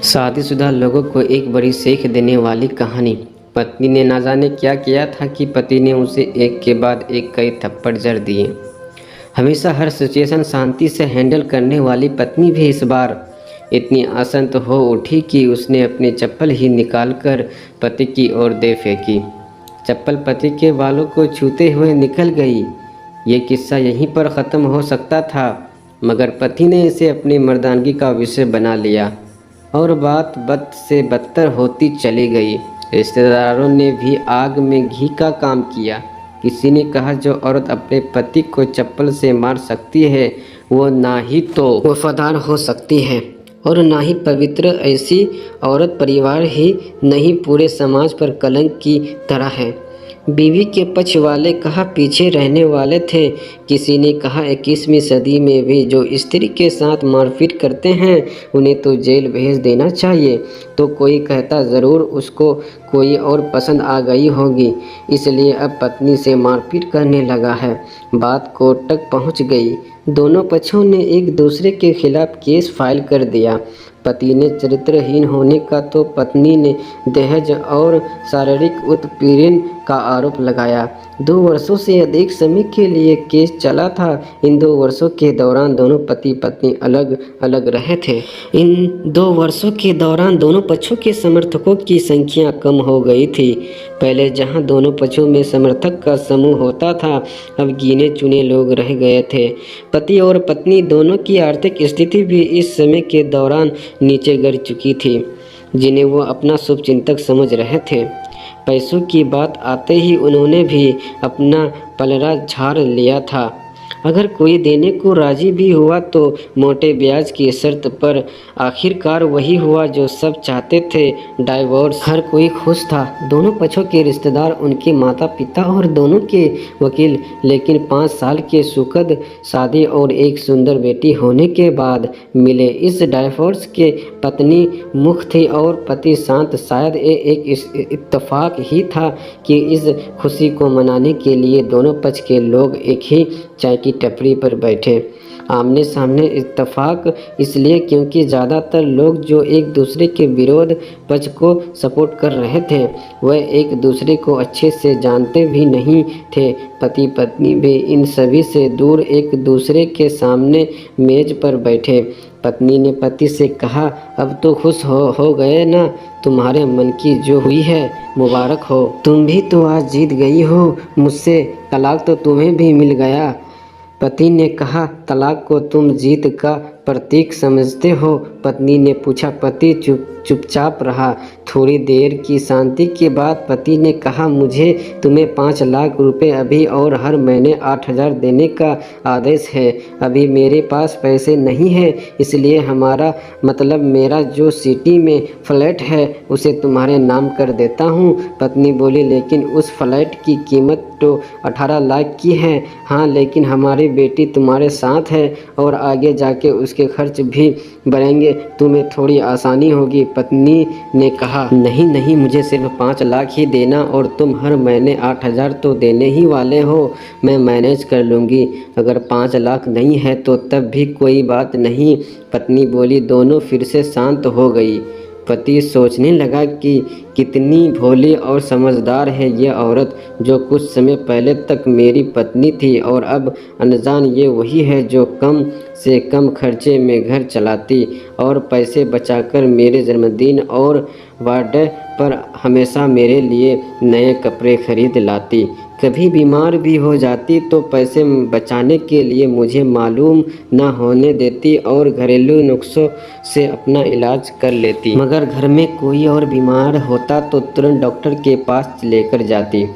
शादीशुदा लोगों को एक बड़ी सीख देने वाली कहानी। पत्नी ने ना जाने क्या किया था कि पति ने उसे एक के बाद एक कई थप्पड़ जड़ दिए। हमेशा हर सिचुएशन शांति से हैंडल करने वाली पत्नी भी इस बार इतनी आसक्त हो उठी कि उसने अपनी चप्पल ही निकालकर पति की ओर दे फेंकी। चप्पल पति के बालों को छूते हुए निकल गई। ये किस्सा यहीं पर ख़त्म हो सकता था, मगर पति ने इसे अपनी मर्दानगी का विषय बना लिया और बात बद से बदतर होती चली गई। रिश्तेदारों ने भी आग में घी का काम किया। किसी ने कहा जो औरत अपने पति को चप्पल से मार सकती है वो ना ही तो वफादार हो सकती है और ना ही पवित्र। ऐसी औरत परिवार ही नहीं पूरे समाज पर कलंक की तरह है। बीवी के पक्ष वाले कहा पीछे रहने वाले थे। किसी ने कहा 21वीं सदी में भी जो स्त्री के साथ मारपीट करते हैं उन्हें तो जेल भेज देना चाहिए। तो कोई कहता ज़रूर उसको कोई और पसंद आ गई होगी इसलिए अब पत्नी से मारपीट करने लगा है। बात कोर्ट तक पहुंच गई। दोनों पक्षों ने एक दूसरे के खिलाफ केस फाइल कर दिया। पति ने चरित्रहीन होने का तो पत्नी ने दहेज और शारीरिक उत्पीड़न का आरोप लगाया। 2 वर्षों से अधिक समय के लिए केस चला था। इन 2 वर्षों के दौरान दोनों पति पत्नी अलग अलग रहे थे। इन 2 वर्षों के दौरान दोनों पक्षों के समर्थकों की संख्या कम हो गई थी। पहले जहां दोनों पक्षों में समर्थक का समूह होता था, अब गिने चुने लोग रह गए थे। पति और पत्नी दोनों की आर्थिक स्थिति भी इस समय के दौरान नीचे गिर चुकी थी, जिन्हें वो अपना शुभचिंतक समझ रहे थे। पैसों की बात आते ही उन्होंने भी अपना पलड़ा झाड़ लिया था। अगर कोई देने को राजी भी हुआ तो मोटे ब्याज की शर्त पर। आखिरकार वही हुआ जो सब चाहते थे, डाइवोर्स। हर कोई खुश था, दोनों पक्षों के रिश्तेदार, उनके माता पिता और दोनों के वकील। लेकिन 5 साल के सुखद शादी और एक सुंदर बेटी होने के बाद मिले इस डाइवोर्स के पत्नी मुख थी और पति शांत। शायद ये एक इत्तेफाक ही था कि इस खुशी को मनाने के लिए दोनों पक्ष के लोग एक ही चाय की टपरी पर बैठे। आमने सामने। इत्तेफाक इसलिए क्योंकि ज़्यादातर लोग जो एक दूसरे के विरोध पक्ष को सपोर्ट कर रहे थे वह एक दूसरे को अच्छे से जानते भी नहीं थे। पति पत्नी भी इन सभी से दूर एक दूसरे के सामने मेज पर बैठे। पत्नी ने पति से कहा अब तो खुश हो गए ना, तुम्हारे मन की जो हुई है मुबारक हो। तुम भी तो आज जीत गई हो मुझसे, तलाक तो तुम्हें भी मिल गया। पति ने कहा तलाक को तुम जीत का प्रतीक समझते हो? पत्नी ने पूछा। पति चुपचाप रहा। थोड़ी देर की शांति के बाद पति ने कहा मुझे तुम्हें 5 लाख रुपए अभी और हर महीने 8,000 देने का आदेश है। अभी मेरे पास पैसे नहीं है, इसलिए हमारा मतलब मेरा जो सिटी में फ्लैट है उसे तुम्हारे नाम कर देता हूँ। पत्नी बोली लेकिन उस फ्लैट की कीमत तो 18 लाख की है। हाँ, लेकिन हमारी बेटी तुम्हारे साथ है और आगे जाके उसके खर्च भी बढ़ेंगे, तुम्हें थोड़ी आसानी होगी। पत्नी ने कहा नहीं, मुझे सिर्फ 5 लाख ही देना और तुम हर महीने 8,000 तो देने ही वाले हो, मैं मैनेज कर लूँगी। अगर 5 लाख नहीं है तो तब भी कोई बात नहीं। पत्नी बोली। दोनों फिर से शांत हो गई। पति सोचने लगा कि कितनी भोली और समझदार है यह औरत जो कुछ समय पहले तक मेरी पत्नी थी और अब अनजान ये वही है जो कम से कम खर्चे में घर चलाती और पैसे बचाकर मेरे जन्मदिन और बर्थडे पर हमेशा मेरे लिए नए कपड़े खरीद लाती। कभी बीमार भी हो जाती तो पैसे बचाने के लिए मुझे मालूम न होने देती और घरेलू नुस्खों से अपना इलाज कर लेती। मगर घर में कोई और बीमार होता तो तुरंत डॉक्टर के पास लेकर जाती।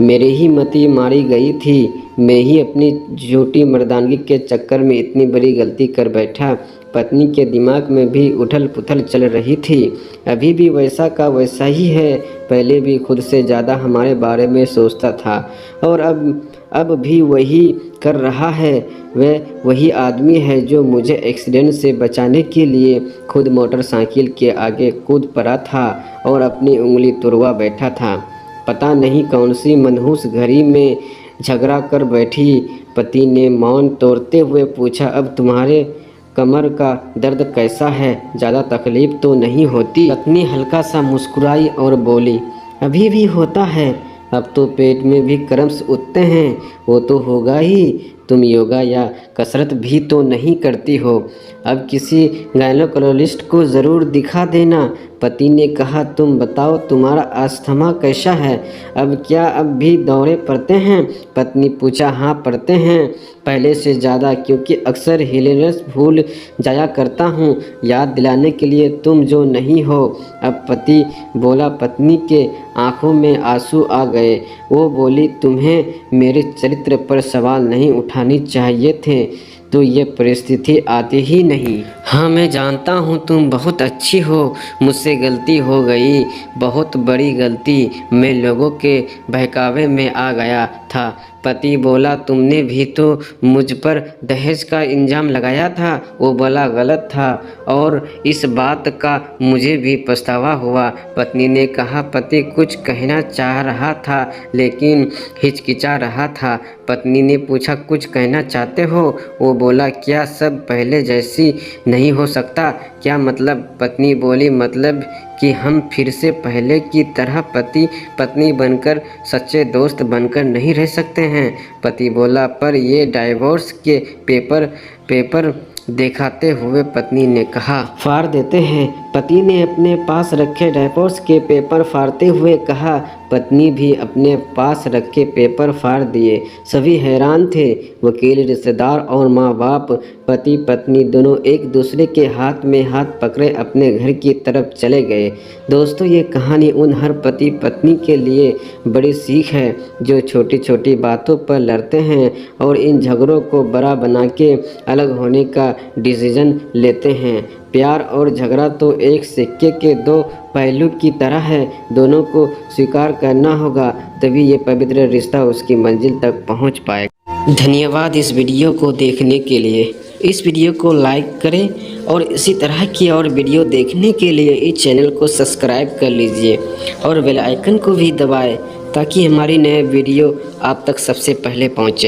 मेरे ही मती मारी गई थी। मैं ही अपनी झूठी मर्दानगी के चक्कर में इतनी बड़ी गलती कर बैठा। पत्नी के दिमाग में भी उथल पुथल चल रही थी। अभी भी वैसा का वैसा ही है। पहले भी खुद से ज़्यादा हमारे बारे में सोचता था और अब भी वही कर रहा है। वह वही आदमी है जो मुझे एक्सीडेंट से बचाने के लिए खुद मोटरसाइकिल के आगे कूद पड़ा था और अपनी उंगली तुड़वा बैठा था। पता नहीं कौन सी मनहूस घड़ी में झगड़ा कर बैठी। पति ने मौन तोड़ते हुए पूछा अब तुम्हारे कमर का दर्द कैसा है, ज़्यादा तकलीफ तो नहीं होती? पत्नी हल्का सा मुस्कुराई और बोली, अभी भी होता है, अब तो पेट में भी क्रम्स उठते हैं। वो तो होगा ही, तुम योगा या कसरत भी तो नहीं करती हो। अब किसी गायनोकोलॉजिस्ट को ज़रूर दिखा देना। पति ने कहा, तुम बताओ तुम्हारा अस्थमा कैसा है, अब क्या अब भी दौरे पड़ते हैं? पत्नी पूछा, हाँ पड़ते हैं, पहले से ज़्यादा, क्योंकि अक्सर हिलेनस भूल जाया करता हूँ याद दिलाने के लिए तुम जो नहीं हो। अब पति बोला। पत्नी के आंखों में आंसू आ गए। वो बोली, तुम्हें मेरे चरित्र पर सवाल नहीं उठानी चाहिए थे, तो ये परिस्थिति आती ही नहीं। हाँ मैं जानता हूँ तुम बहुत अच्छी हो, मुझसे गलती हो गई, बहुत बड़ी गलती, मैं लोगों के बहकावे में आ गया था। पति बोला, तुमने भी तो मुझ पर दहेज का इल्ज़ाम लगाया था। वो बोला, गलत था और इस बात का मुझे भी पछतावा हुआ। पत्नी ने कहा, पति कुछ कहना चाह रहा था लेकिन हिचकिचा रहा था। पत्नी ने पूछा, कुछ कहना चाहते हो? वो बोला, क्या सब पहले जैसी नहीं हो सकता? क्या मतलब? पत्नी बोली, मतलब कि हम फिर से पहले की तरह पति पत्नी बनकर, सच्चे दोस्त बनकर नहीं रह सकते हैं? पति बोला, पर ये डाइवोर्स के पेपर दिखाते हुए पत्नी ने कहा, फाड़ देते हैं। पति ने अपने पास रखे डाइवोर्स के पेपर फाड़ते हुए कहा। पत्नी भी अपने पास रखे पेपर फाड़ दिए। सभी हैरान थे, वकील, रिश्तेदार और माँ बाप। पति पत्नी दोनों एक दूसरे के हाथ में हाथ पकड़े अपने घर की तरफ चले गए। दोस्तों, ये कहानी उन हर पति पत्नी के लिए बड़ी सीख है जो छोटी छोटी बातों पर लड़ते हैं और इन झगड़ों को बड़ा बना के अलग होने का डिसीजन लेते हैं। प्यार और झगड़ा तो एक सिक्के के दो पहलू की तरह है, दोनों को स्वीकार करना होगा, तभी ये पवित्र रिश्ता उसकी मंजिल तक पहुंच पाएगा। धन्यवाद इस वीडियो को देखने के लिए। इस वीडियो को लाइक करें और इसी तरह की और वीडियो देखने के लिए इस चैनल को सब्सक्राइब कर लीजिए और बेल आइकन को भी दबाएं ताकि हमारी नए वीडियो आप तक सबसे पहले पहुंचे।